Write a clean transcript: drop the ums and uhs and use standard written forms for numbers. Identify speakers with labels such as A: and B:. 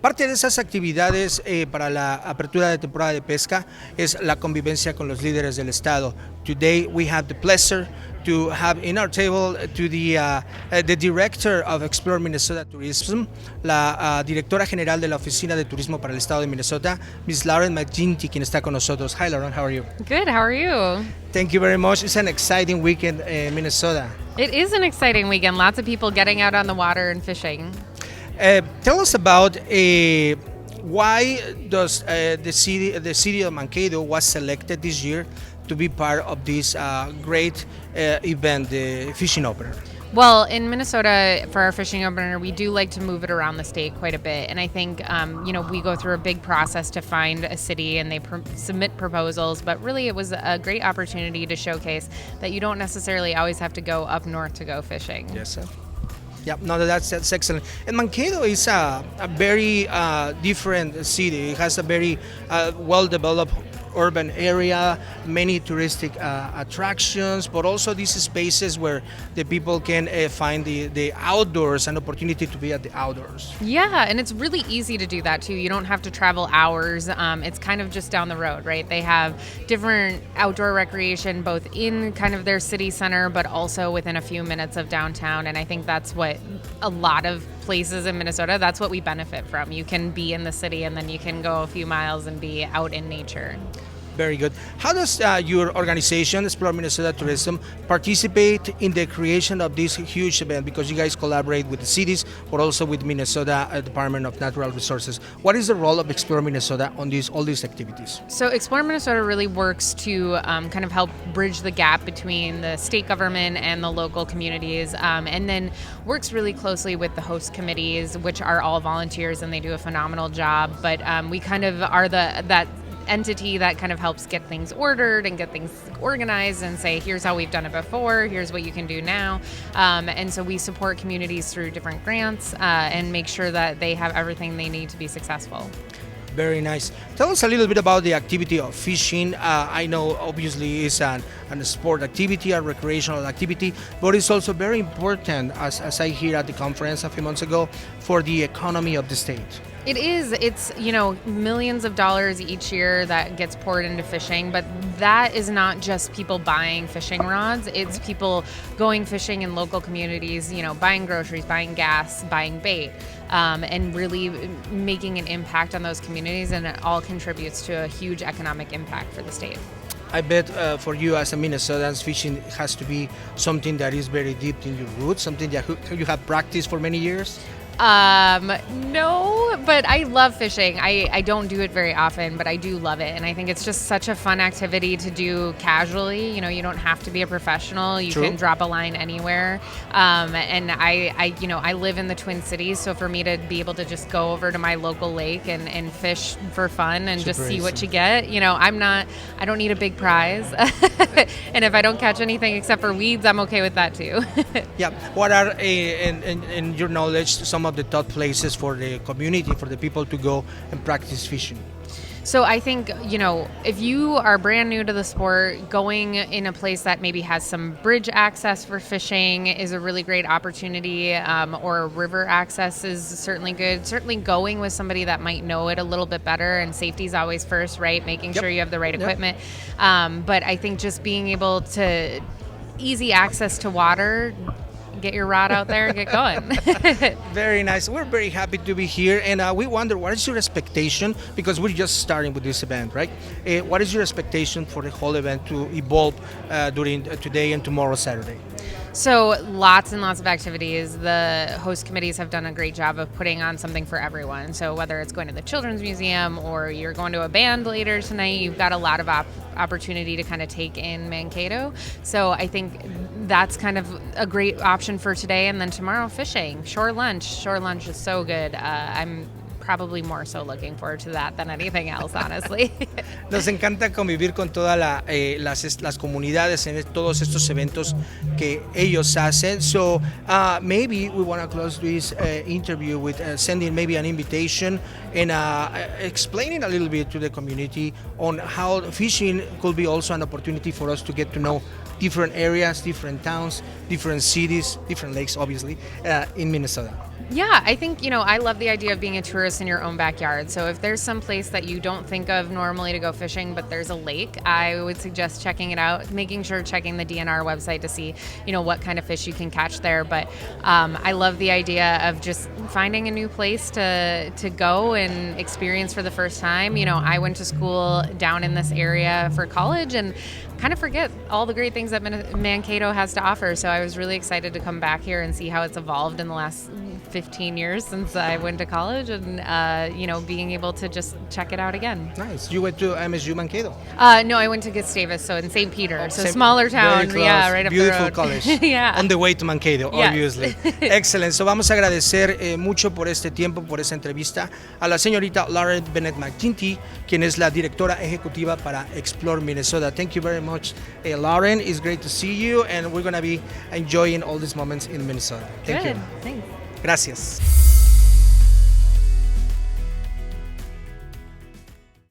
A: Parte de esas actividades para la apertura de temporada de pesca es la convivencia con los líderes del estado. Today we have the pleasure to have in our table the director of Explore Minnesota Tourism, la directora general de la Oficina de Turismo para el estado de Minnesota, Ms. Lauren McGinty, quien está con nosotros. Hi Lauren, how are you?
B: Good, how are you?
A: Thank you very much. It's an exciting weekend in Minnesota.
B: It is an exciting weekend. Lots of people getting out on the water and fishing.
A: Tell us about why does the city of Mankato was selected this year to be part of this great event, the fishing opener.
B: Well, in Minnesota, for our fishing opener, we do like to move it around the state quite a bit. And I think, we go through a big process to find a city and they submit proposals. But really, it was a great opportunity to showcase that you don't necessarily always have to go up north to go fishing.
A: Yes, sir. Yeah, no, that's excellent. And Mankato is a very different city. It has a very well-developed urban area, many touristic attractions, but also these spaces where the people can find the outdoors, an opportunity to be at the outdoors.
B: Yeah, and it's really easy to do that too. You don't have to travel hours. It's kind of just down the road, right? They have different outdoor recreation both in kind of their city center, but also within a few minutes of downtown. And I think that's what a lot of places in Minnesota, that's what we benefit from. You can be in the city and then you can go a few miles and be out in nature.
A: Very good. How does your organization, Explore Minnesota Tourism, participate in the creation of this huge event? Because you guys collaborate with the cities, but also with Minnesota Department of Natural Resources. What is the role of Explore Minnesota on all these activities?
B: So Explore Minnesota really works to kind of help bridge the gap between the state government and the local communities, and then works really closely with the host committees, which are all volunteers and they do a phenomenal job. But we kind of are that entity that kind of helps get things ordered and get things organized and say, here's how we've done it before, here's what you can do now. And so we support communities through different grants and make sure that they have everything they need to be successful.
A: Very nice. Tell us a little bit about the activity of fishing. I know obviously it's a sport activity, a recreational activity, but it's also very important, as I hear at the conference a few months ago, for the economy of the state.
B: It is. It's, millions of dollars each year that gets poured into fishing, but that is not just people buying fishing rods. It's people going fishing in local communities, buying groceries, buying gas, buying bait, and really making an impact on those communities, and it all contributes to a huge economic impact for the state.
A: I bet for you as a Minnesotan, fishing has to be something that is very deep in your roots, something that you have practiced for many years.
B: No, but I love fishing. I don't do it very often, but I do love it. And I think it's just such a fun activity to do casually. You don't have to be a professional. You
A: True.
B: Can drop a line anywhere. And I live in the Twin Cities. So for me to be able to just go over to my local lake and fish for fun and just see what you get, I don't need a big prize. And if I don't catch anything except for weeds, I'm okay with that too.
A: Yeah. What are, in your knowledge, some of the top places for the community, for the people to go and practice fishing?
B: So I think, if you are brand new to the sport, going in a place that maybe has some bridge access for fishing is a really great opportunity, or river access is certainly good. Certainly going with somebody that might know it a little bit better, and safety is always first, right? Making sure you have the right equipment. But I think just being able to easy access to water, get your rod out there and get going.
A: Very nice. We're very happy to be here, and we wonder, what is your expectation, because we're just starting with this event, right? What is your expectation for the whole event to evolve during today and tomorrow, Saturday?
B: So lots and lots of activities. The host committees have done a great job of putting on something for everyone. So whether it's going to the Children's Museum or you're going to a band later tonight, you've got a lot of opportunity to kind of take in Mankato. So I think that's kind of a great option for today. And then tomorrow, fishing. Shore lunch. Shore lunch is so good. I'm probably more so looking forward to that than anything else, honestly.
A: Nos encanta convivir con todas las comunidades en todos estos eventos que ellos hacen. So maybe we want to close this interview with sending maybe an invitation and explaining a little bit to the community on how fishing could be also an opportunity for us to get to know different areas, different towns, different cities, different lakes, obviously, in Minnesota.
B: Yeah, I think, I love the idea of being a tourist in your own backyard. So if there's some place that you don't think of normally to go fishing, but there's a lake, I would suggest checking it out, making sure checking the DNR website to see, what kind of fish you can catch there. But I love the idea of just finding a new place to go and experience for the first time. I went to school down in this area for college and kind of forget all the great things that Mankato has to offer. So I was really excited to come back here and see how it's evolved in the last 15 years since I went to college, and being able to just check it out again.
A: Nice. You went to MSU Mankato?
B: No, I went to Gustavus, so in St. Peter, so smaller town. Yeah, right up
A: Beautiful
B: the road.
A: college.
B: Yeah.
A: On the way to Mankato,
B: Yes.
A: obviously. Excellent. So vamos a agradecer mucho por este tiempo, por esa entrevista a la señorita Lauren Bennett McGinty, quien es la directora ejecutiva para Explore Minnesota. Thank you very much, Lauren. It's great to see you, and we're going to be enjoying all these moments in Minnesota. Thank
B: Good.
A: you.
B: Thanks.
A: Gracias.